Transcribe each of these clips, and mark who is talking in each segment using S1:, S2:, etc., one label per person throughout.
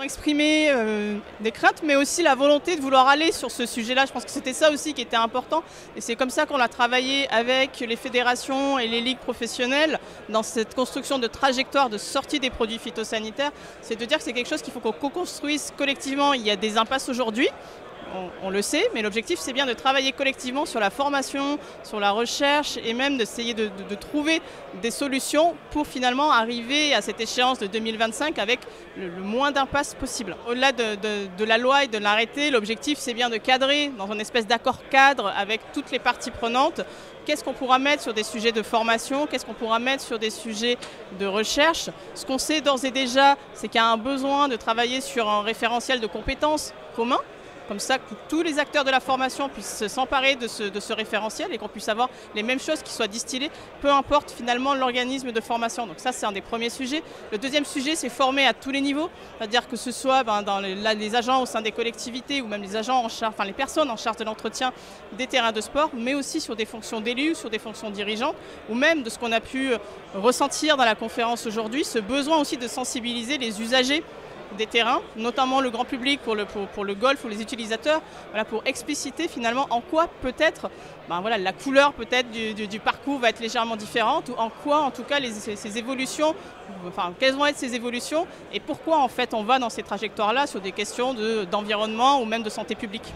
S1: Ils ont exprimé des craintes, mais aussi la volonté de vouloir aller sur ce sujet-là. Je pense que c'était ça aussi qui était important. Et c'est comme ça qu'on a travaillé avec les fédérations et les ligues professionnelles dans cette construction de trajectoire de sortie des produits phytosanitaires. C'est de dire que c'est quelque chose qu'il faut qu'on co-construise collectivement. Il y a des impasses aujourd'hui. On le sait, mais l'objectif c'est bien de travailler collectivement sur la formation, sur la recherche et même d'essayer de trouver des solutions pour finalement arriver à cette échéance de 2025 avec le moins d'impasses possible. Au-delà de la loi et de l'arrêté, l'objectif c'est bien de cadrer dans une espèce d'accord cadre avec toutes les parties prenantes. Qu'est-ce qu'on pourra mettre sur des sujets de formation, qu'est-ce qu'on pourra mettre sur des sujets de recherche. Ce qu'on sait d'ores et déjà, c'est qu'il y a un besoin de travailler sur un référentiel de compétences commun. Comme ça, que tous les acteurs de la formation puissent s'emparer de ce référentiel et qu'on puisse avoir les mêmes choses qui soient distillées, peu importe finalement l'organisme de formation. Donc ça, c'est un des premiers sujets. Le deuxième sujet, c'est former à tous les niveaux, c'est-à-dire que ce soit dans les agents au sein des collectivités ou même les agents en charge, enfin les personnes en charge de l'entretien des terrains de sport, mais aussi sur des fonctions d'élus, sur des fonctions dirigeantes, ou même de ce qu'on a pu ressentir dans la conférence aujourd'hui, ce besoin aussi de sensibiliser les usagers des terrains, notamment le grand public pour le golf ou les utilisateurs, voilà, pour expliciter finalement en quoi peut-être la couleur peut-être du parcours va être légèrement différente ou en quoi en tout cas ces évolutions, enfin quelles vont être ces évolutions et pourquoi en fait on va dans ces trajectoires-là sur des questions d'environnement ou même de santé publique.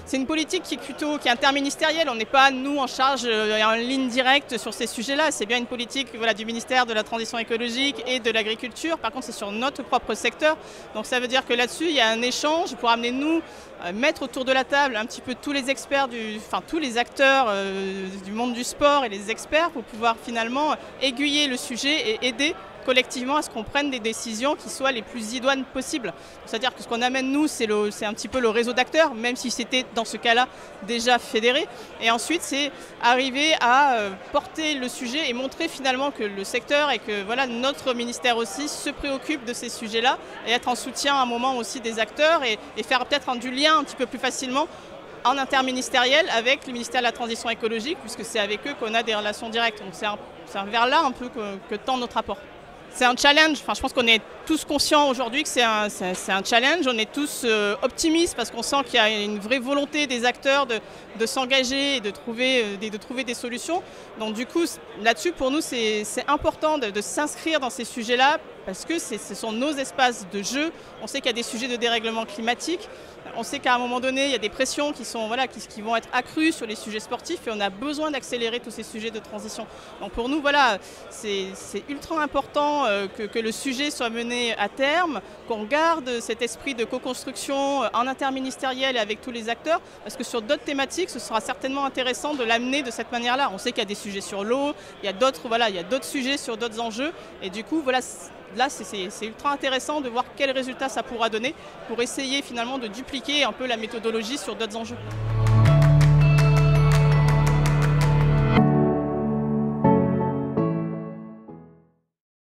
S1: C'est une politique qui est interministérielle, on n'est pas nous en charge en ligne directe sur ces sujets-là, c'est bien une politique du ministère de la Transition écologique et de l'Agriculture, par contre c'est sur notre propre secteur, donc ça veut dire que là-dessus il y a un échange pour amener nous, mettre autour de la table un petit peu tous les experts, tous les acteurs du monde du sport et les experts pour pouvoir finalement aiguiller le sujet et aider collectivement à ce qu'on prenne des décisions qui soient les plus idoines possibles. C'est-à-dire que ce qu'on amène nous, c'est un petit peu le réseau d'acteurs, même si c'était dans ce cas-là déjà fédéré. Et ensuite, c'est arriver à porter le sujet et montrer finalement que le secteur et que notre ministère aussi se préoccupe de ces sujets-là et être en soutien à un moment aussi des acteurs et faire peut-être du lien un petit peu plus facilement en interministériel avec le ministère de la Transition écologique, puisque c'est avec eux qu'on a des relations directes. Donc c'est vers là un peu que tend notre rapport. C'est un challenge, je pense qu'on est tous conscients aujourd'hui que c'est un challenge, on est tous optimistes parce qu'on sent qu'il y a une vraie volonté des acteurs de s'engager et de trouver des solutions. Donc du coup, là-dessus, pour nous, c'est important de s'inscrire dans ces sujets-là parce que ce sont nos espaces de jeu. On sait qu'il y a des sujets de dérèglement climatique, on sait qu'à un moment donné, il y a des pressions qui vont être accrues sur les sujets sportifs et on a besoin d'accélérer tous ces sujets de transition. Donc pour nous, c'est ultra important que le sujet soit mené à terme, qu'on garde cet esprit de co-construction en interministériel et avec tous les acteurs, parce que sur d'autres thématiques, ce sera certainement intéressant de l'amener de cette manière-là. On sait qu'il y a des sujets sur l'eau, il y a d'autres sujets sur d'autres enjeux, et du coup, là, c'est ultra intéressant de voir quels résultats ça pourra donner pour essayer finalement de dupliquer un peu la méthodologie sur d'autres enjeux.